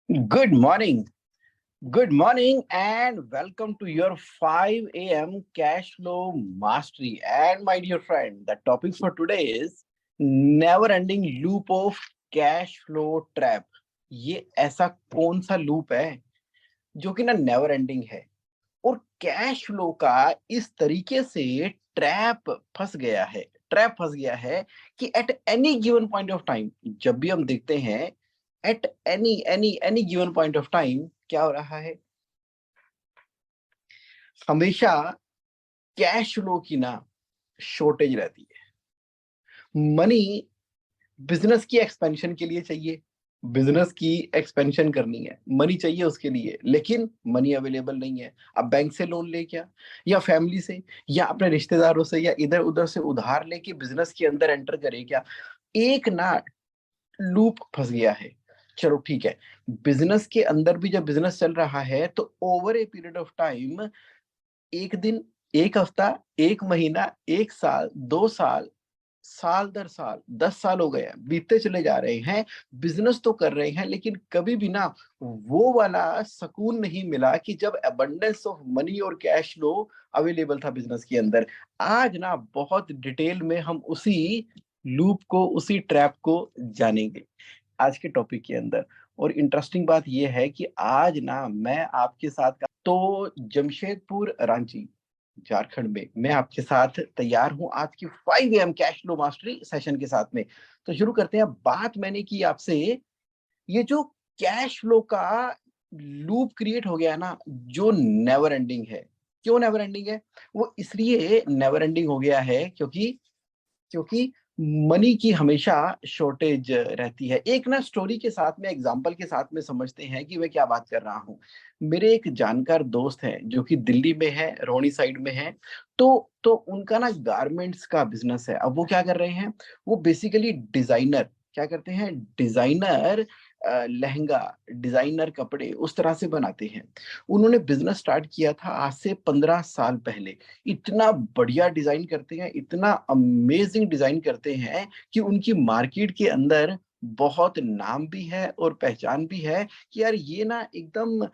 Good morning. Good morning and welcome to your 5 a.m. cash flow mastery. And my dear friend, the topic for today is never ending loop of cash flow trap. ये ऐसा कौन सा loop है जो कि ना never ending है और कैश फ्लो का इस तरीके से ट्रैप फंस गया है कि at any given point of time जब भी हम देखते हैं at any any any given point of time क्या हो रहा है हमेशा कैश फ्लो की ना शॉर्टेज रहती है मनी बिजनेस की एक्सपेंशन के लिए चाहिए बिजनेस की एक्सपेंशन करनी है मनी चाहिए उसके लिए लेकिन मनी अवेलेबल नहीं है अब बैंक से लोन ले क्या या फैमिली से या अपने रिश्तेदारों से या इधर उधर से उधार लेके बिजनेस के अंदर एंटर करे क्या एक ना लूप फंस गया है चलो ठीक है बिजनेस के अंदर भी जब बिजनेस चल रहा है तो over a period of time एक दिन एक हफ्ता एक महीना एक साल 2 साल साल दर साल 10 साल हो गए हैं बीतते चले जा रहे हैं बिजनेस तो कर रहे हैं लेकिन कभी भी ना वो वाला सुकून नहीं मिला कि जब अबंडेंस ऑफ मनी और कैश फ्लो अवेलेबल था बिजनेस के अंदर आज ना बहुत डिटेल में हम उसी लूप को उसी ट्रैप को जानेंगे आज के टॉपिक के अंदर और इंटरेस्टिंग बात यह है कि आज ना मैं आपके साथ तो जमशेदपुर रांची झारखंड में मैं आपके साथ तैयार हूं आज की 5 AM cash flow mastery session के साथ में तो शुरू करते हैं बात मैंने की आपसे ये जो कैश फ्लो का लूप क्रिएट हो गया है ना जो नेवर एंडिंग है क्यों नेवर एंडिंग है वो इसलिए नेवर एंडिंग हो गया है क्योंकि मनी की हमेशा शॉर्टेज रहती है एक ना स्टोरी के साथ में एग्जांपल के साथ में समझते हैं कि मैं क्या बात कर रहा हूं मेरे एक जानकार दोस्त हैं जो कि दिल्ली में है रोहनी साइड में है तो उनका ना गारमेंट्स का बिजनेस है अब वो क्या कर रहे हैं वो बेसिकली डिजाइनर क्या करते हैं डिजाइनर लहंगा डिजाइनर कपड़े उस तरह से बनाते हैं उन्होंने बिजनेस स्टार्ट किया था आज से 15 साल पहले इतना बढ़िया डिजाइन करते हैं इतना अमेजिंग डिजाइन करते हैं कि उनकी मार्केट के अंदर बहुत नाम भी है और पहचान भी है कि यार ये ना एकदम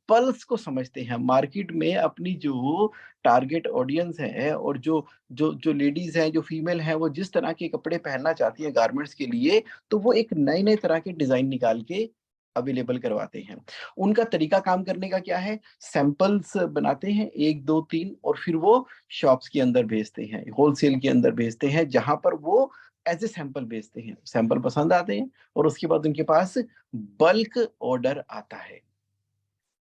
पल्स को समझते हैं मार्केट में अपनी जो टारगेट ऑडियंस है और जो जो जो लेडीज हैं जो फीमेल हैं वो जिस तरह के कपड़े पहनना चाहती हैं गारमेंट्स के लिए तो वो एक नए नए तरह के डिजाइन निकाल के अवेलेबल करवाते हैं उनका तरीका काम करने का क्या है सैंपल्स बनाते हैं एक दो तीन और फिर वो शॉप्स के अंदर भेजते हैं होलसेल के अंदर भेजते हैं जहां पर वो एज ए सैंपल भेजते हैं सैंपल पसंद आते हैं और उसके बाद उनके पास बल्क ऑर्डर आता है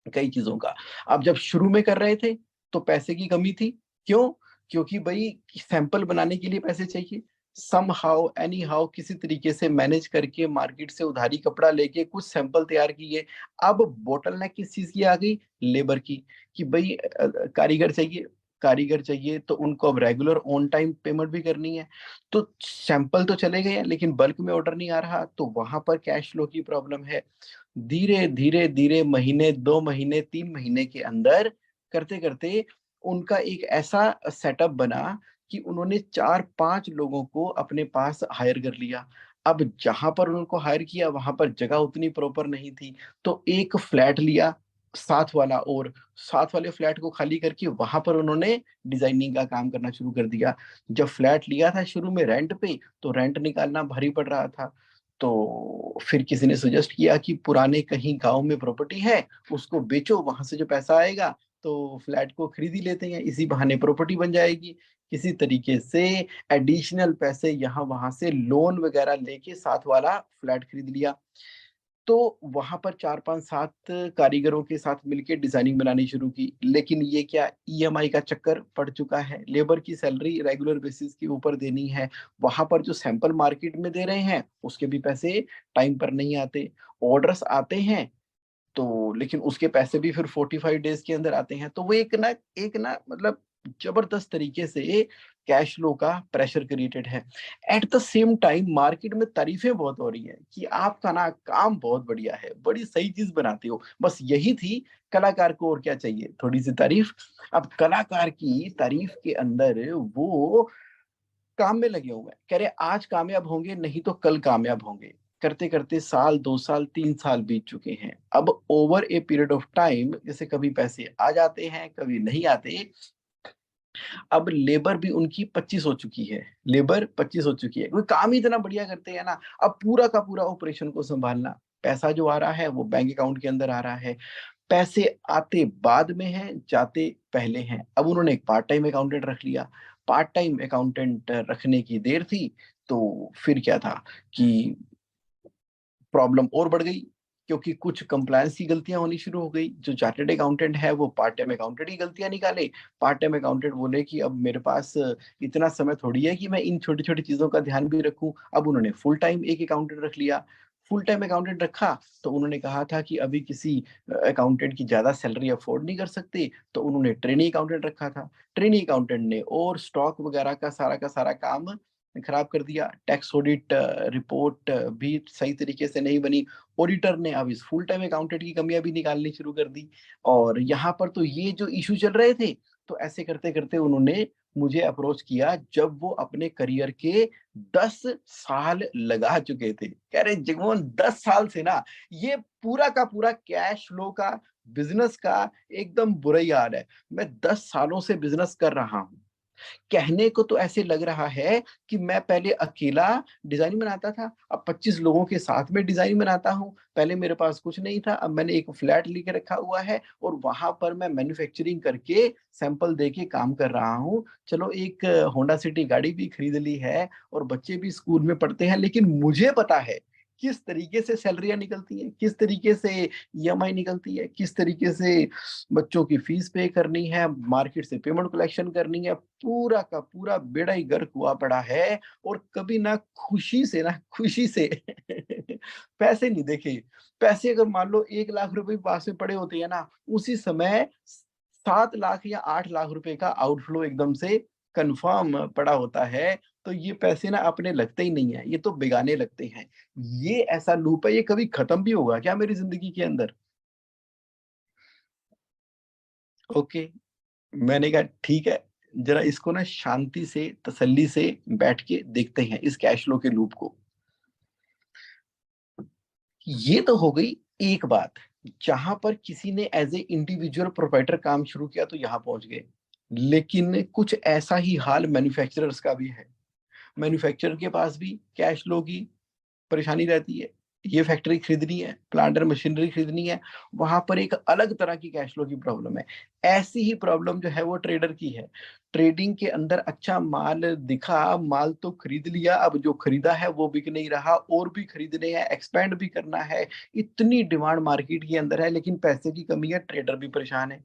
कई चीजों का अब जब शुरू में कर रहे थे तो पैसे की कमी थी क्यों क्योंकि भाई सैंपल बनाने के लिए पैसे चाहिए सम हाउ एनी हाउ किसी तरीके से मैनेज करके मार्केट से उधारी कपड़ा लेके कुछ सैंपल तैयार किए अब बोटलनेक किस चीज की आ गई लेबर की कि भाई कारीगर चाहिए तो उनको अब रेगुलर ऑन टाइम पेमेंट भी करनी है तो सैंपल तो चले गए हैं लेकिन बल्क में ऑर्डर नहीं आ रहा तो वहां पर कैश फ्लो की प्रॉब्लम है धीरे धीरे धीरे महीने 2 महीने 3 महीने के अंदर करते करते उनका एक ऐसा सेटअप बना कि उन्होंने 4-5 लोगों को अपने पास हायर कर लिया अब जहां पर उनको हायर किया वहां पर जगह उतनी प्रॉपर नहीं थी तो एक फ्लैट लिया साथ वाला और साथ वाले फ्लैट को खाली करके वहां पर उन्होंने डिजाइनिंग का काम करना शुरू कर दिया जब फ्लैट लिया था शुरू में रेंट पे तो रेंट निकालना भारी पड़ रहा था तो फिर किसी ने सजेस्ट किया कि पुराने कहीं गांव में प्रॉपर्टी है उसको बेचो वहां से जो पैसा आएगा तो फ्लैट को खरीद ही लेते हैं इसी बहाने प्रॉपर्टी बन जाएगी किसी तरीके से एडिशनल पैसे यहाँ वहां से लोन वगैरह लेके साथ वाला फ्लैट खरीद लिया तो वहां पर 4-5-7 कारीगरों के साथ मिलकर डिजाइनिंग बनानी शुरू की लेकिन ये क्या ईएमआई का चक्कर पड़ चुका है लेबर की सैलरी रेगुलर बेसिस के ऊपर देनी है वहां पर जो सैंपल मार्केट में दे रहे हैं उसके भी पैसे टाइम पर नहीं आते ऑर्डर्स आते हैं तो लेकिन उसके पैसे भी फिर 45 डेज के अंदर आते हैं तो वो एक ना मतलब जबरदस्त तरीके से कैश फ्लो का प्रेशर क्रिएटेड है at the same time market में तारीफें बहुत हो रही हैं कि आपका ना काम बहुत बढ़िया है बड़ी सही चीज बनाते हो बस यही थी कलाकार को और क्या चाहिए थोड़ी सी तारीफ अब कलाकार की तारीफ के अंदर वो काम में लगे हुए हैं कह रहे आज कामयाब होंगे नहीं तो कल कामयाब होंगे करते करते साल, 2 साल, 3 साल बीत चुके हैं। अब over a period of time जैसे कभी पैसे आ जाते हैं, कभी नहीं आते। अब लेबर भी उनकी 25 हो चुकी है, लेबर 25 हो चुकी है। वो काम ही इतना बढ़िया करते हैं ना, अब पूरा का पूरा ऑपरेशन को संभालना, पैसा जो आ रहा है वो बैंक अकाउंट के अंदर आ रहा है। पैसे आते बाद में हैं, जाते पहले हैं। अब उन्होंने एक पार्ट टाइम अकाउंटेंट रख लिया। पार्ट टाइम अकाउंटेंट रखने की देर थी, तो फिर क्या था कि प्रॉब्लम और बढ़ गई, क्योंकि कुछ कंप्लायंस की गलतियां होनी शुरू हो गई। जो चार्टर्ड अकाउंटेंट है वो पार्ट टाइम अकाउंटेंट की गलतियां निकाले। पार्ट टाइम अकाउंटेंट बोले कि अब मेरे पास इतना समय थोड़ी है कि मैं इन छोटी छोटी चीजों का ध्यान भी रखूं। अब उन्होंने फुल टाइम एक अकाउंटेंट रख लिया। फुल टाइम अकाउंटेंट रखा तो उन्होंने कहा था कि अभी किसी अकाउंटेंट की ज्यादा सैलरी अफोर्ड नहीं कर सकते, तो उन्होंने ट्रेनी अकाउंटेंट रखा था। ट्रेनी अकाउंटेंट ने और स्टॉक वगैरह का सारा काम खराब कर दिया। टैक्स ऑडिट रिपोर्ट भी सही तरीके से नहीं बनी। ऑडिटर ने अब इस फुल टाइम अकाउंटेंट की कमियां भी निकालनी शुरू कर दी। और यहाँ पर तो ये जो इशू चल रहे थे, तो ऐसे करते करते उन्होंने मुझे अप्रोच किया जब वो अपने करियर के 10 साल लगा चुके थे। कह रहे जगमोहन 10 साल से ना ये पूरा का पूरा कैश फ्लो का, बिजनेस का एकदम बुरा ही हाल है। मैं 10 सालों से बिजनेस कर रहा हूँ। कहने को तो ऐसे लग रहा है कि मैं पहले अकेला डिजाइन बनाता था, अब 25 लोगों के साथ में डिजाइन बनाता हूँ। पहले मेरे पास कुछ नहीं था, अब मैंने एक फ्लैट लेके रखा हुआ है और वहां पर मैं मैन्युफैक्चरिंग करके सैंपल देके काम कर रहा हूँ। चलो एक होंडा सिटी गाड़ी भी खरीद ली है और बच्चे भी स्कूल में पढ़ते हैं, लेकिन मुझे पता है किस तरीके से सैलरियां निकलती हैं, किस तरीके से ईएमआई निकलती है, किस तरीके से बच्चों की फीस पे करनी है, मार्केट से पेमेंट कलेक्शन करनी है। पूरा का पूरा बेड़ा ही गर्क हुआ पड़ा है। और कभी ना खुशी से पैसे नहीं देखे। पैसे अगर मान लो 1 लाख रुपए पास में पड़े होते हैं ना, उसी समय 7 लाख या 8 लाख रुपए का आउटफ्लो एकदम से कंफर्म पड़ा होता है। तो ये पैसे ना अपने लगते ही नहीं है, ये तो बेगाने लगते हैं। ये ऐसा लूप है, ये कभी खत्म भी होगा क्या मेरी जिंदगी के अंदर? ओके, मैंने कहा ठीक है, जरा इसको ना शांति से, तसल्ली से बैठ के देखते हैं इस कैश फ्लो के लूप को। ये तो हो गई एक बात, जहां पर किसी ने एज ए इंडिविजुअल प्रोप्राइटर काम शुरू किया तो यहां पहुंच गए। लेकिन कुछ ऐसा ही हाल मैन्युफैक्चरर्स का भी है। मैन्युफैक्चरर के पास भी कैश फ्लो की परेशानी रहती है। ये फैक्ट्री खरीदनी है, प्लांट और मशीनरी खरीदनी है, वहां पर एक अलग तरह की कैश फ्लो की प्रॉब्लम है। ऐसी ही प्रॉब्लम जो है वो ट्रेडर की है। ट्रेडिंग के अंदर अच्छा माल दिखा, माल तो खरीद लिया, अब जो खरीदा है वो बिक नहीं रहा, और भी खरीदने हैं, एक्सपेंड भी करना है। इतनी डिमांड मार्केट के अंदर है, लेकिन पैसे की कमी है, ट्रेडर भी परेशान है।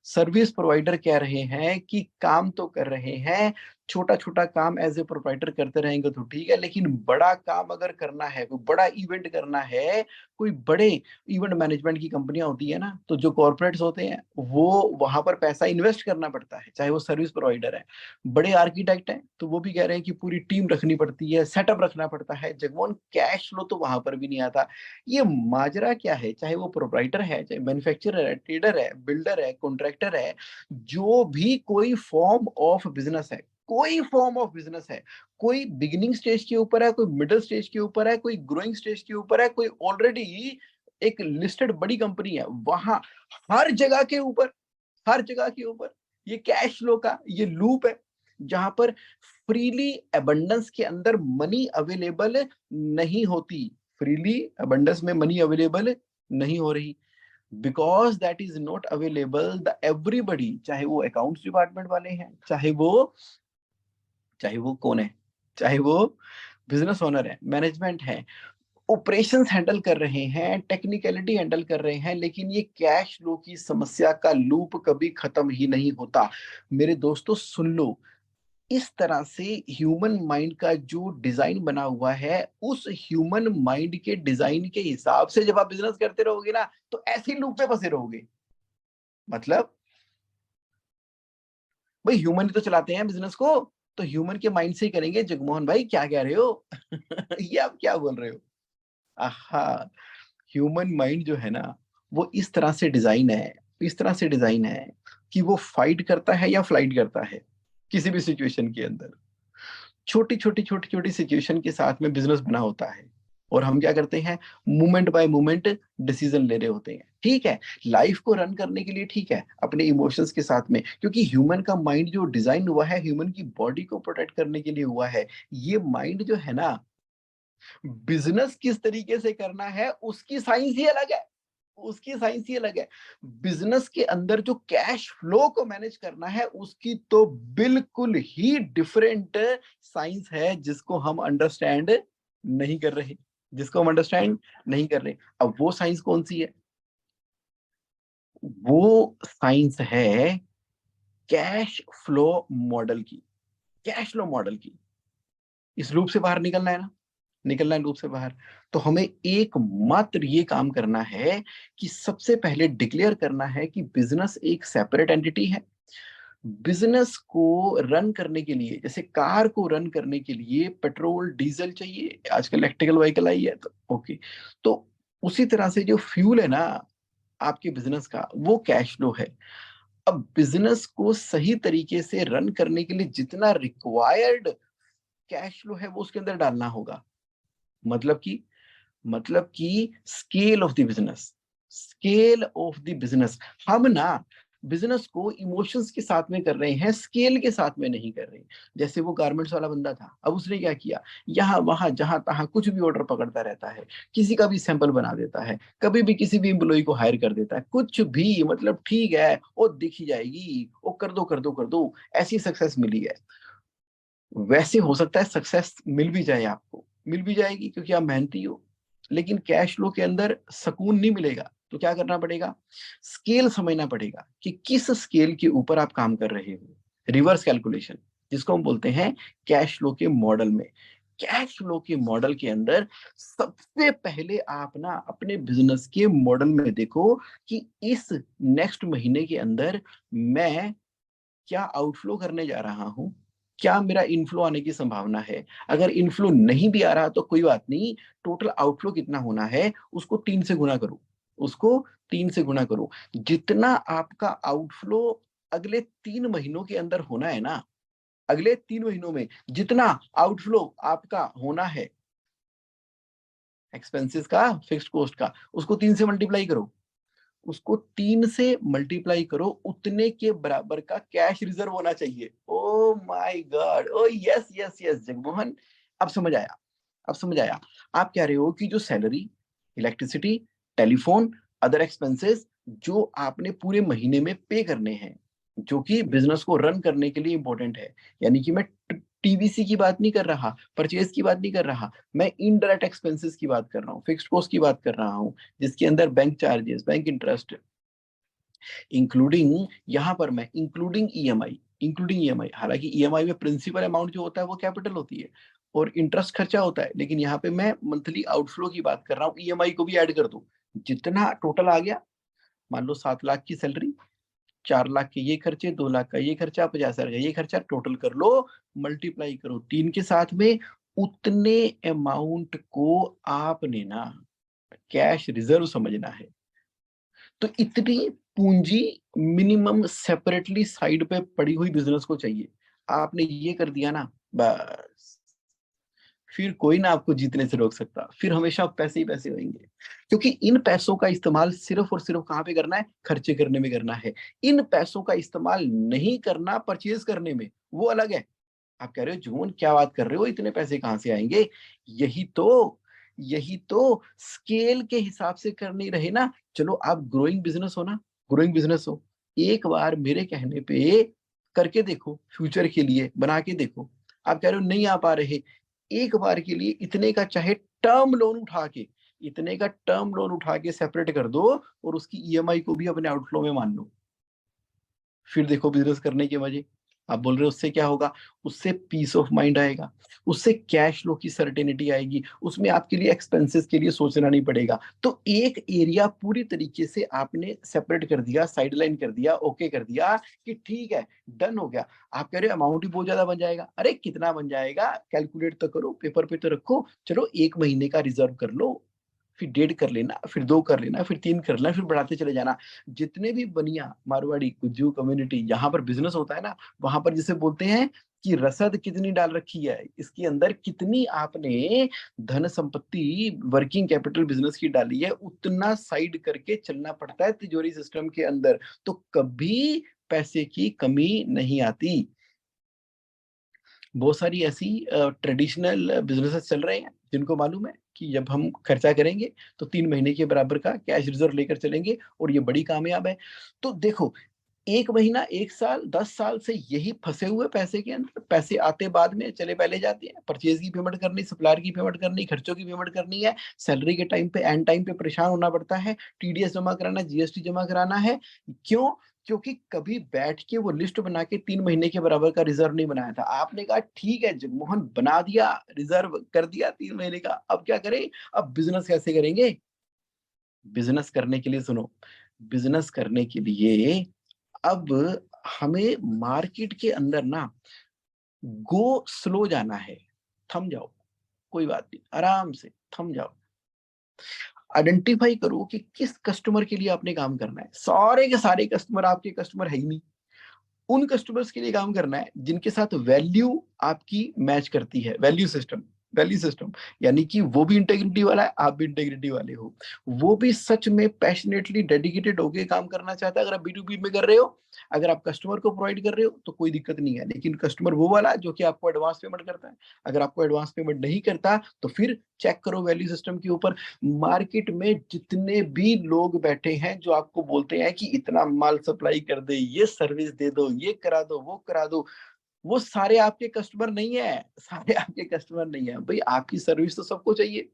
सर्विस प्रोवाइडर कह रहे हैं कि काम तो कर रहे हैं, छोटा छोटा काम एज ए प्रोवाइडर करते रहेंगे तो ठीक है, लेकिन बड़ा काम अगर करना है, कोई बड़ा इवेंट करना है, कोई बड़े इवेंट मैनेजमेंट की कंपनियां होती है ना, तो जो कॉर्पोरेट्स होते हैं वो वहां पर पैसा इन्वेस्ट करना पड़ता है, चाहे वो सर्विस प्रोवाइडर है। बड़े आर्किटेक्ट हैं तो वो भी कह रहे हैं कि पूरी टीम रखनी पड़ती है, सेटअप रखना पड़ता है। जगमोहन कैश फ्लो तो वहां पर भी नहीं आता। ये माजरा क्या है, चाहे वो प्रोप्राइटर है, चाहे मैन्युफैक्चरर है, ट्रेडर है, बिल्डर है, कॉन्ट्रैक्टर है, जो भी कोई फॉर्म ऑफ बिजनेस है, कोई फॉर्म ऑफ बिजनेस है, कोई बिगिनिंग स्टेज के ऊपर है, कोई मिडिल स्टेज के ऊपर है, कोई ग्रोइंग स्टेज के ऊपर है, कोई ऑलरेडी एक लिस्टेड बड़ी कंपनी है, वहां हर जगह के ऊपर, हर जगह के ऊपर ये कैश फ्लो का ये लूप है, जहां पर फ्रीली अबंडेंस के अंदर मनी अवेलेबल नहीं होती। फ्रीली अबंडेंस में मनी अवेलेबल नहीं हो रही, because that is not available the everybody, चाहे वो अकाउंट्स डिपार्टमेंट वाले हैं, चाहे वो कौन है, चाहे वो बिजनेस ओनर है, मैनेजमेंट है, ऑपरेशंस हैंडल कर रहे हैं, टेक्निकलिटी हैंडल कर रहे हैं, लेकिन ये कैश फ्लो की समस्या का लूप कभी खत्म ही नहीं होता। मेरे दोस्तों सुन लो, इस तरह से ह्यूमन माइंड का जो डिजाइन बना हुआ है, उस ह्यूमन माइंड के डिजाइन के हिसाब से जब आप बिजनेस करते रहोगे ना, तो ऐसे ही लूप पे फंसे रहोगे। मतलब भाई ह्यूमन ही तो चलाते हैं बिजनेस को, तो ह्यूमन के माइंड से ही करेंगे। जगमोहन भाई क्या कह रहे हो? ये आप क्या बोल रहे हो? आहा, ह्यूमन माइंड जो है ना, वो इस तरह से डिजाइन है, इस तरह से डिजाइन है कि वो फाइट करता है या फ्लाइट करता है किसी भी सिचुएशन के अंदर। छोटी छोटी सिचुएशन के साथ में बिजनेस बना होता है। और हम क्या करते हैं, मोमेंट बाय मोमेंट डिसीजन ले रहे होते हैं। ठीक है, लाइफ को रन करने के लिए ठीक है, अपने इमोशंस के साथ में, क्योंकि ह्यूमन का माइंड जो डिजाइन हुआ है ह्यूमन की बॉडी को प्रोटेक्ट करने के लिए हुआ है। ये माइंड जो है ना, बिजनेस किस तरीके से करना है उसकी साइंस ही अलग है, उसकी साइंस ही अलग है। बिजनेस के अंदर जो कैश फ्लो को मैनेज करना है उसकी तो बिल्कुल ही डिफरेंट साइंस है, जिसको हम अंडरस्टैंड नहीं कर रहे, जिसको हम अंडरस्टैंड नहीं कर रहे। अब वो साइंस कौन सी है? वो साइंस है कैश फ्लो मॉडल की, कैश फ्लो मॉडल की। इस लूप से बाहर निकलना है ना, निकलना है लूप से बाहर, तो हमें एकमात्र ये काम करना है कि सबसे पहले डिक्लेयर करना है कि बिजनेस एक सेपरेट एंटिटी है। बिजनेस को रन करने के लिए, जैसे कार को रन करने के लिए पेट्रोल डीजल चाहिए, आजकल इलेक्ट्रिकल व्हीकल आई है तो ओके, तो उसी तरह से जो फ्यूल है ना आपके बिजनेस का, वो कैश फ्लो है। अब बिजनेस को सही तरीके से रन करने के लिए जितना रिक्वायर्ड कैश फ्लो है वो उसके अंदर डालना होगा। मतलब कि scale of the business, scale of the business. हम ना बिजनेस को इमोशंस के साथ में कर रहे हैं, स्केल के साथ में नहीं कर रहे। जैसे वो गारमेंट्स वाला बंदा था, अब उसने क्या किया, यहाँ वहां जहां तहां कुछ भी ऑर्डर पकड़ता रहता है, किसी का भी सैंपल बना देता है, कभी भी किसी भी एम्प्लॉय को हायर कर देता है, कुछ भी, मतलब ठीक है वो दिखी जाएगी, वो कर दो कर दो कर दो, ऐसी सक्सेस मिली है। वैसे हो सकता है सक्सेस मिल भी जाए, आपको मिल भी जाएगी क्योंकि आप मेहनती हो, लेकिन कैश फ्लो के अंदर सुकून नहीं मिलेगा। तो क्या करना पड़ेगा, स्केल समझना पड़ेगा कि किस स्केल के ऊपर आप काम कर रहे हो। रिवर्स कैलकुलेशन, जिसको हम बोलते हैं कैश फ्लो के मॉडल में। कैश फ्लो के मॉडल के अंदर सबसे पहले आप ना अपने बिजनेस के मॉडल में देखो कि इस नेक्स्ट महीने के अंदर मैं क्या आउटफ्लो करने जा रहा हूँ, क्या मेरा इनफ्लो आने की संभावना है। अगर इनफ्लो नहीं भी आ रहा तो कोई बात नहीं, टोटल आउटफ्लो कितना होना है उसको 3 से गुणा करो, उसको 3 से गुणा करो। जितना आपका आउटफ्लो अगले 3 महीनों के अंदर होना है ना, अगले 3 महीनों में जितना आउटफ्लो आपका होना है एक्सपेंसेस का, फिक्स्ड कॉस्ट का, उसको 3 से मल्टीप्लाई करो, उसको 3 से मल्टीप्लाई करो, उतने के बराबर का कैश रिजर्व होना चाहिए। Oh my God, O yes yes yes Jagmohan, अब समझ आया, अब समझ आया। आप कह रहे हो कि जो salary, electricity, telephone, other expenses जो आपने पूरे महीने में पे करने हैं, जो कि बिजनेस को रन करने के लिए इंपॉर्टेंट है, यानी कि मैं टीवीसी की बात नहीं कर रहा, परचेज की बात नहीं कर रहा, मैं इनडायरेक्ट एक्सपेंसेस की बात कर रहा हूँ, फिक्स्ड कॉस्ट की बात कर रहा हूँ, जिसके अंदर bank charges, bank interest, including, यहां पर मैं इंक्लूडिंग ईएमआई, इंक्लूडिंग ईएमआई, हालांकि ईएमआई में प्रिंसिपल अमाउंट जो होता है वो कैपिटल होती है और इंटरेस्ट खर्चा होता है, लेकिन यहाँ पे मैं मंथली आउटफ्लो की बात कर रहा हूँ, ईएमआई को भी ऐड कर दो, जितना टोटल आ गया, मान लो 7 लाख की सैलरी, 4 लाख के ये खर्चे, 2 लाख का ये खर्चा, 50 हजार का ये खर्चा, टोटल कर लो, मल्टीप्लाई करो 3 के साथ में, उतने अमाउंट को आपने ना कैश रिजर्व समझना है। तो इतनी पूंजी मिनिमम सेपरेटली साइड पे पड़ी हुई बिजनेस को चाहिए। आपने ये कर दिया ना, बस फिर कोई ना आपको जीतने से रोक सकता, फिर हमेशा पैसे ही पैसे होंगे, क्योंकि इन पैसों का इस्तेमाल सिर्फ और सिर्फ कहाँ पे करना है, खर्चे करने में करना है। इन पैसों का इस्तेमाल नहीं करना परचेज करने में, वो अलग है। आप कह रहे हो जुमन क्या बात कर रहे हो, इतने पैसे कहाँ से आएंगे? यही तो, यही तो स्केल के हिसाब से कर नहीं रहे ना। चलो आप ग्रोइंग बिजनेस हो ना, ग्रोइंग बिजनेस हो, एक बार मेरे कहने पे करके देखो, फ्यूचर के लिए बना के देखो। आप कह रहे हो नहीं आ पा रहे, एक बार के लिए इतने का चाहे टर्म लोन उठा के, इतने का टर्म लोन उठा के सेपरेट कर दो और उसकी ईएमआई को भी अपने आउटफ्लो में मान लो, फिर देखो बिजनेस करने के मजे। आप बोल रहे हो उससे क्या होगा, उससे पीस ऑफ माइंड आएगा, उससे कैश फ्लो की सर्टेनिटी आएगी, उसमें आपके लिए एक्सपेंसेस के लिए सोचना नहीं पड़ेगा। तो एक एरिया पूरी तरीके से आपने सेपरेट कर दिया, साइडलाइन कर दिया, ओके कर दिया कि ठीक है, डन हो गया। आप कह रहे हो अमाउंट ही बहुत ज्यादा बन जाएगा, अरे कितना बन जाएगा कैलकुलेट तो करो, पेपर पे तो रखो, चलो 1 महीने का रिजर्व कर लो, फिर 1.5 कर लेना, फिर 2 कर लेना, फिर 3 कर लेना, फिर बढ़ाते चले जाना। जितने भी बनिया, मारवाड़ी, गुज्जू कम्युनिटी जहां पर बिजनेस होता है ना, वहां पर जिसे बोलते हैं कि रसद कितनी डाल रखी है, इसके अंदर कितनी आपने धन संपत्ति, वर्किंग कैपिटल बिजनेस की डाली है, उतना साइड करके चलना पड़ता है तिजोरी सिस्टम के अंदर, तो कभी पैसे की कमी नहीं आती। बहुत सारी ऐसी ट्रेडिशनल बिजनेसेस चल रहे हैं जिनको मालूम है कि जब हम खर्चा करेंगे तो 3 महीने के बराबर का कैश रिजर्व लेकर चलेंगे, और ये बड़ी कामयाब है। तो देखो, 1 महीना, 1 साल, 10 साल से यही फंसे हुए पैसे के अंदर, पैसे आते बाद में, चले पहले जाते हैं, परचेज की पेमेंट करनी, सप्लायर की पेमेंट करनी, खर्चों की पेमेंट करनी है, सैलरी के टाइम पे, एंड टाइम पे परेशान होना पड़ता है, टीडीएस जमा कराना, जीएसटी जमा कराना है। क्यों? क्योंकि कभी बैठ के वो लिस्ट बना के 3 महीने के बराबर का रिजर्व नहीं बनाया था। आपने कहा ठीक है जगमोहन, बना दिया, रिजर्व कर दिया 3 महीने का, अब क्या करें? अब बिजनेस कैसे करेंगे? बिजनेस करने के लिए सुनो, बिजनेस करने के लिए अब हमें मार्केट के अंदर ना गो स्लो जाना है। थम जाओ, कोई बात नहीं, आराम से थम जाओ। आइडेंटिफाई करो कि किस कस्टमर के लिए आपने काम करना है। सारे के सारे कस्टमर आपके कस्टमर है ही नहीं। उन कस्टमर्स के लिए काम करना है जिनके साथ वैल्यू आपकी मैच करती है। वैल्यू सिस्टम यानी कि वो भी इंटेग्रिटी वाला है, आप भी इंटेग्रिटी वाले हो, वो भी सच में पैशनेटली डेडिकेटेड होके काम करना चाहता है। अगर आप B2B में कर रहे हो, अगर आप कस्टमर को प्रोवाइड कर रहे हो तो कोई दिक्कत नहीं है, लेकिन कस्टमर वो वाला जो कि आपको एडवांस पेमेंट करता है। अगर आपको एडवांस पेमेंट नहीं करता तो फिर चेक करो वैल्यू सिस्टम के ऊपर। मार्केट में जितने भी लोग बैठे हैं जो आपको बोलते हैं कि इतना माल सप्लाई कर दे, ये सर्विस दे दो, ये करा दो, वो करा दो, वो सारे आपके कस्टमर नहीं है। सारे आपके कस्टमर नहीं है भाई। आपकी सर्विस तो सबको चाहिए,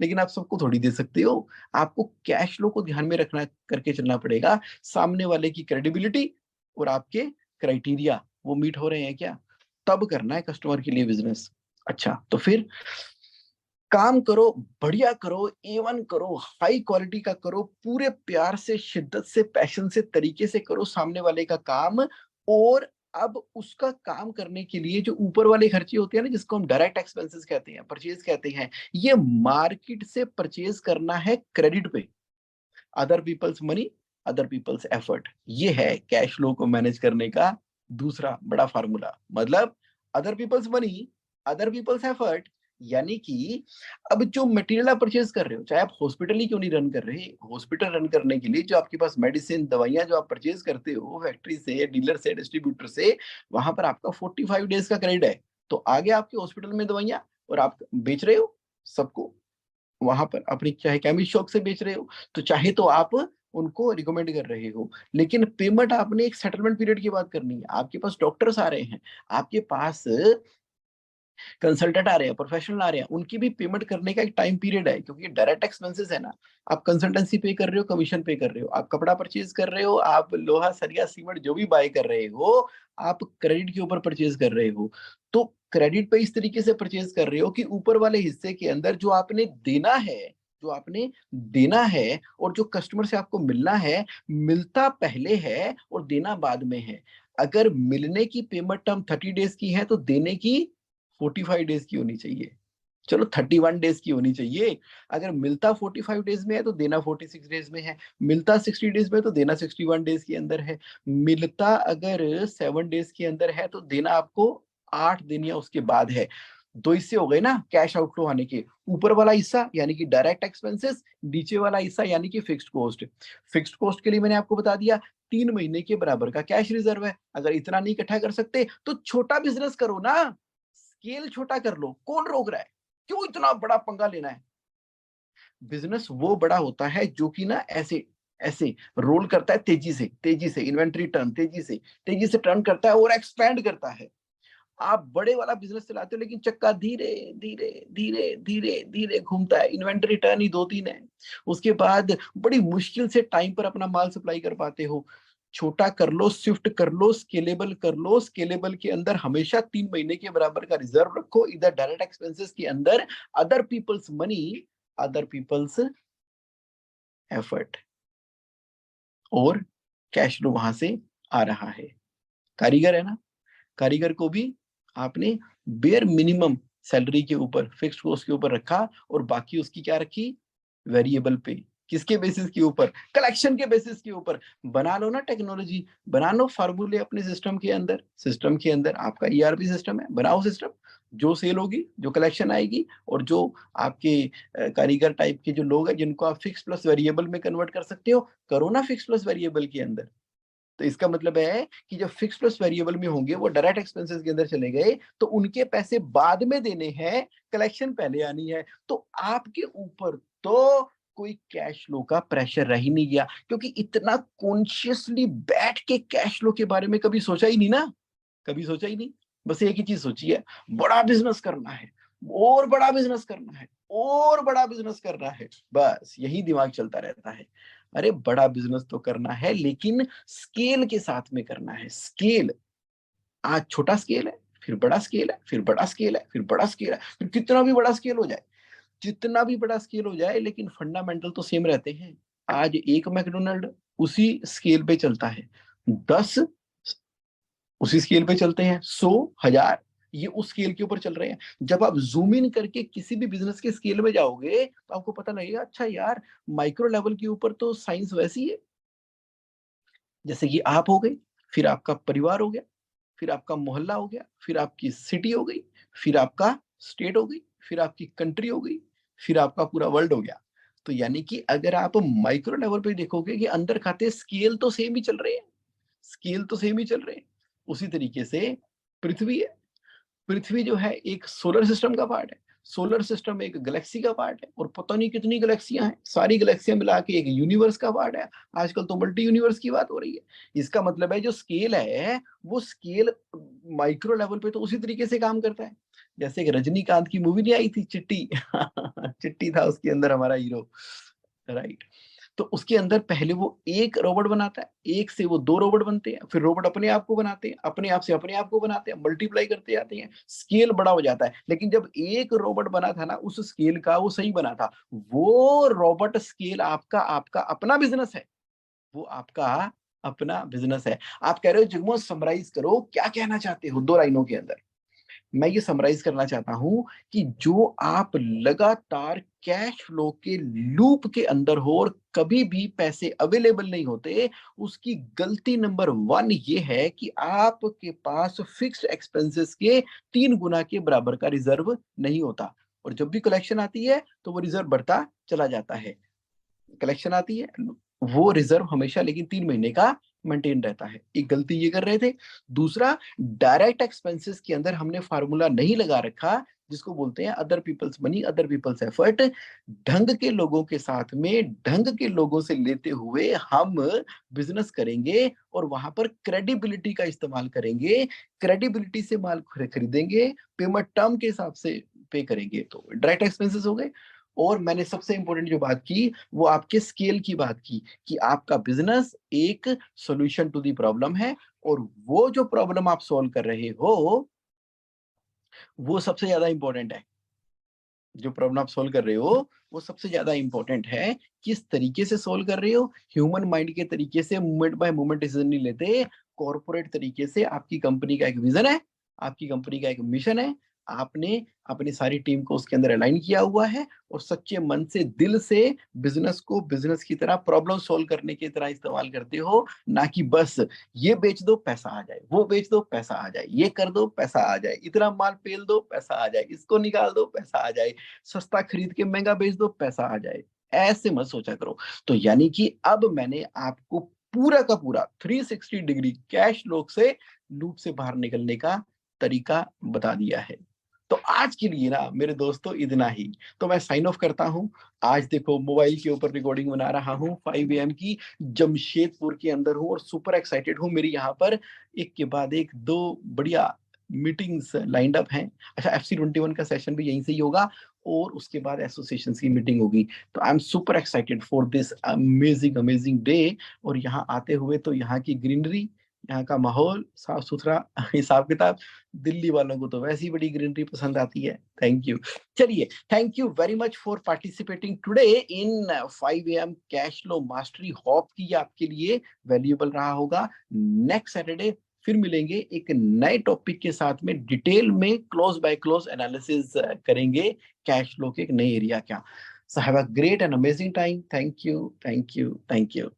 लेकिन आप सबको थोड़ी दे सकते हो। आपको कैश फ्लो को ध्यान में रखना, करके चलना पड़ेगा। सामने वाले की क्रेडिबिलिटी और आपके क्राइटेरिया वो मीट हो रहे हैं क्या, तब करना है कस्टमर के लिए बिजनेस। अच्छा, तो फिर काम करो, बढ़िया करो, A1 करो, हाई क्वालिटी का करो, पूरे प्यार से, शिद्दत से, पैशन से, तरीके से करो सामने वाले का काम। और अब उसका काम करने के लिए जो ऊपर वाले खर्चे होते हैं ना, जिसको हम डायरेक्ट एक्सपेंसेस कहते हैं, परचेज कहते हैं, ये मार्केट से परचेज करना है क्रेडिट पे। Other people's money, other people's effort, ये है कैश फ्लो को मैनेज करने का दूसरा बड़ा फार्मूला। मतलब other people's money, other people's effort, यानी कि अब जो मटेरियल आप परचेज कर रहे हो, चाहे आप हॉस्पिटल ही क्यों नहीं रन कर रहे, हॉस्पिटल रन करने के लिए जो आपके पास मेडिसिन, दवाइयां जो आप परचेज करते हो फैक्ट्री से, डीलर से, डिस्ट्रीब्यूटर से, वहां पर आपका 45 डेज का क्रेडिट है। तो आगे आपके हॉस्पिटल में दवाइयां, और आप बेच रहे हो सबको, वहां पर अपनी चाहे केमिस्ट शॉप से बेच रहे हो, तो चाहे तो आप उनको रिकमेंड कर रहे हो, लेकिन पेमेंट आपने एक सेटलमेंट पीरियड की बात करनी है। आपके पास डॉक्टर्स आ रहे हैं, आपके पास कंसल्टेंट आ रहे हैं, प्रोफेशनल आ रहे हैं, उनकी भी पेमेंट करने का एक टाइम पीरियड है, क्योंकि डायरेक्ट एक्सपेंसेस है ना। आप कंसल्टेंसी पे कर रहे हो, कमीशन पे कर रहे हो, आप कपड़ा परचेज कर रहे हो, आप लोहा, सरिया, सीमेंट जो भी बाय कर रहे हो, आप क्रेडिट के ऊपर परचेज कर रहे हो। तो क्रेडिट पे इस तरीके से परचेज कर रहे हो कि ऊपर वाले हिस्से के अंदर जो आपने देना है, जो आपने देना है और जो कस्टमर से आपको मिलना है, मिलता पहले है और देना बाद में है। अगर मिलने की पेमेंट टर्म 30 डेज की है तो देने की 45 डेज की होनी चाहिए। चलो 31 डेज की होनी चाहिए। अगर मिलता 45 डेज में है तो देना 46 डेज में है, मिलता 60 डेज में तो देना 61 डेज के अंदर है, मिलता अगर 7 डेज के अंदर है तो देना आपको 8 दिन या उसके बाद है। दो हिस्से हो गए ना कैश आउटफ्लो आने के। ऊपर वाला हिस्सा यानी कि डायरेक्ट एक्सपेंसेस, नीचे वाला हिस्सा यानी कि फिक्स्ड कॉस्ट। फिक्स्ड कॉस्ट के लिए मैंने आपको बता दिया 3 महीने के बराबर का कैश रिजर्व है। अगर इतना नहीं इकट्ठा कर सकते तो छोटा बिजनेस करो ना, स्केल छोटा कर लो, कौन रोक रहा है? क्यों इतना बड़ा पंगा लेना है? बिजनेस वो बड़ा होता है जो कि ना ऐसे ऐसे रोल करता है, तेजी से इन्वेंट्री टर्न, तेजी से टर्न करता है और एक्सपैंड करता है। आप बड़े वाला बिजनेस चलाते हो लेकिन चक्का धीरे धीरे धीरे धीरे धीरे घूमता है, इन्वेंटरी टर्न ही 2-3 है। उसके बाद बड़ी मुश्किल से टाइम पर अपना माल सप्लाई कर पाते हो। छोटा कर लो, शिफ्ट कर लो, स्केलेबल कर लो। स्केलेबल के अंदर हमेशा 3 महीने के बराबर का रिजर्व रखो, इधर डायरेक्ट एक्सपेंसेस के अंदर other people's money, other people's effort, और कैश फ्लो वहां से आ रहा है। कारीगर है ना, कारीगर को भी आपने बेयर मिनिमम सैलरी के ऊपर, फिक्स्ड कॉस्ट के ऊपर रखा, और बाकी उसकी क्या रखी, वेरिएबल पे, किसके बेसिस के ऊपर? कलेक्शन के बेसिस के ऊपर। बना लो ना टेक्नोलॉजी, बना लो फार्मूले अपने सिस्टम के अंदर। सिस्टम के अंदर आपका ईआरपी सिस्टम है, बनाओ सिस्टम, जो सेल होगी, जो कलेक्शन आएगी, और जो आपके कारीगर टाइप के जो लोग हैं जिनको आप फिक्स प्लस वेरिएबल में कन्वर्ट कर सकते हो, करो ना फिक्स प्लस वेरिएबल के अंदर। तो इसका मतलब है कि जब फिक्स प्लस वेरिएबल में होंगे, वो डायरेक्ट एक्सपेंसेस के अंदर चले गए, तो उनके पैसे बाद में देने हैं, कलेक्शन पहले आनी है। तो आपके ऊपर तो कोई कैश फ्लो का प्रेशर रह ही नहीं गया, क्योंकि इतना कॉन्शियसली बैठ के कैश फ्लो के बारे में कभी सोचा ही नहीं ना, कभी सोचा ही नहीं। बस एक ही चीज सोची है, बड़ा बिजनेस करना है, और बड़ा बिजनेस करना है, और बड़ा बिजनेस करना है, बस यही दिमाग चलता रहता है। अरे बड़ा बिजनेस तो करना है, लेकिन स्केल के साथ में करना है। स्केल, आज छोटा स्केल है, फिर बड़ा स्केल है, फिर बड़ा स्केल है, फिर बड़ा स्केल है, फिर कितना भी बड़ा स्केल हो जाए, जितना भी बड़ा स्केल हो जाए, लेकिन फंडामेंटल तो सेम रहते हैं। आज एक मैकडोनल्ड उसी स्केल पे चलता है, 10 उसी स्केल पे चलते हैं, 100, 1000 ये उस स्केल के ऊपर चल रहे हैं। जब आप जूम इन करके किसी भी बिजनेस के स्केल में जाओगे, तो आपको पता लगेगा, अच्छा यार, माइक्रो लेवल के ऊपर तो साइंस वैसी है। जैसे कि आप हो गए, फिर आपका परिवार हो गया, फिर आपका मोहल्ला हो गया, फिर आपकी सिटी हो गई, फिर आपका स्टेट हो गई, फिर आपकी कंट्री हो गई, फिर आपका पूरा वर्ल्ड हो गया। तो यानी कि अगर आप माइक्रो लेवल पे देखोगे कि अंदर खाते स्केल तो सेम ही चल रहे हैं, स्केल तो सेम ही चल रहे हैं। उसी तरीके से पृथ्वी है, पृथ्वी जो है एक सोलर सिस्टम का पार्ट है, सोलर सिस्टम एक गैलेक्सी का पार्ट है, और पता नहीं कितनी गैलेक्सियां हैं, सारी गैलेक्सियां मिला के एक यूनिवर्स का पार्ट है। आजकल तो मल्टी यूनिवर्स की बात हो रही है। इसका मतलब है जो स्केल है, वो स्केल माइक्रो लेवल पे तो उसी तरीके से काम करता है। जैसे एक रजनीकांत की मूवी नहीं आई थी, चिट्टी चिट्टी था उसके अंदर हमारा हीरो, राइट। तो उसके अंदर पहले वो एक रोबोट बनाता है, एक से वो दो रोबोट बनते हैं, फिर रोबोट अपने आप को बनाते हैं, अपने आप से अपने आप को बनाते हैं, मल्टीप्लाई करते जाते हैं, स्केल बड़ा हो जाता है। लेकिन जब एक रोबोट बना था ना, उस स्केल का वो सही बना था, वो रोबोट स्केल आपका आपका अपना बिजनेस है, वो आपका अपना बिजनेस है। आप कह रहे हो जगमोहन, समराइज करो, क्या कहना चाहते हो 2 लाइनों के अंदर? मैं ये समराइज करना चाहता हूं कि जो आप लगातार कैश फ्लो के लूप के अंदर हो और कभी भी पैसे अवेलेबल नहीं होते, उसकी गलती नंबर 1 ये है कि आपके पास फिक्स्ड एक्सपेंसेस के 3 गुना के बराबर का रिजर्व नहीं होता। और जब भी कलेक्शन आती है, तो वो रिजर्व बढ़ता चला जाता है। कलेक्शन आती है, वो रिजर्व हमेशा लेकिन 3 महीने का मेंटेन रहता है। एक गलती ये कर रहे थे। दूसरा, डायरेक्ट एक्सपेंसेस के अंदर हमने फार्मूला नहीं लगा रखा, जिसको बोलते हैं other people's money, other people's effort. ढंग के लोगों के साथ में, ढंग के लोगों से लेते हुए हम बिजनेस करेंगे, और वहां पर क्रेडिबिलिटी का इस्तेमाल करेंगे। क्रेडिबिलिटी से माल खरीदेंगे, पेमेंट टर्म के हिसाब से पे करेंगे, तो डायरेक्ट एक्सपेंसेस हो गए। और मैंने सबसे इंपॉर्टेंट जो बात की, वो आपके स्केल की बात की, कि आपका बिजनेस एक सॉल्यूशन टू दी प्रॉब्लम है, और वो जो प्रॉब्लम आप सॉल्व कर रहे हो, वो सबसे ज्यादा इंपॉर्टेंट है। जो प्रॉब्लम आप सॉल्व कर रहे हो, वो सबसे ज्यादा इंपॉर्टेंट है। किस तरीके से सॉल्व कर रहे हो? ह्यूमन माइंड के तरीके से मोमेंट बाय मोमेंट डिसीजन नहीं लेते, कॉर्पोरेट तरीके से। आपकी कंपनी का एक विजन है, आपकी कंपनी का एक मिशन है, आपने अपनी सारी टीम को उसके अंदर अलाइन किया हुआ है, और सच्चे मन से, दिल से बिजनेस को बिजनेस की तरह, प्रॉब्लम सॉल्व करने की तरह इस्तेमाल करते हो, ना कि बस ये बेच दो पैसा आ जाए, वो बेच दो पैसा आ जाए, ये कर दो पैसा आ जाए, इतना माल पेल दो पैसा आ जाए, इसको निकाल दो पैसा आ जाए, सस्ता खरीद के महंगा बेच दो पैसा आ जाए। ऐसे मत सोचा करो। तो यानी कि अब मैंने आपको पूरा का पूरा 360 डिग्री कैश लोग से, लूप से बाहर निकलने का तरीका बता दिया है। तो आज के लिए ना मेरे दोस्तों इतना ही। तो मैं साइन ऑफ करता हूं। आज देखो मोबाइल के ऊपर रिकॉर्डिंग बना रहा हूं 5 AM की, जमशेदपुर के अंदर हूं, और सुपर एक्साइटेड हूं। मेरी यहाँ पर एक के बाद एक 2 बढ़िया मीटिंग्स लाइंड अप हैं। अच्छा, FC21 का सेशन भी यहीं से ही होगा, और उसके बाद एसोसिएशन की मीटिंग होगी। तो I am super excited for this amazing amazing day. और यहाँ आते हुए तो यहाँ की ग्रीनरी, यहाँ का माहौल, साफ सुथरा हिसाब किताब, दिल्ली वालों को तो वैसी ही बड़ी ग्रीनरी पसंद आती है। Thank you. चलिए, thank you very much for participating today in 5 AM cash flow mastery. Hope कि ये आपके लिए वैल्यूएबल रहा होगा। नेक्स्ट सैटरडे फिर मिलेंगे एक नए टॉपिक के साथ में, डिटेल में क्लोज बाय क्लोज एनालिसिस करेंगे कैश फ्लो के एक नए एरिया क्या। So have a great and amazing time. Thank you, thank you, thank you.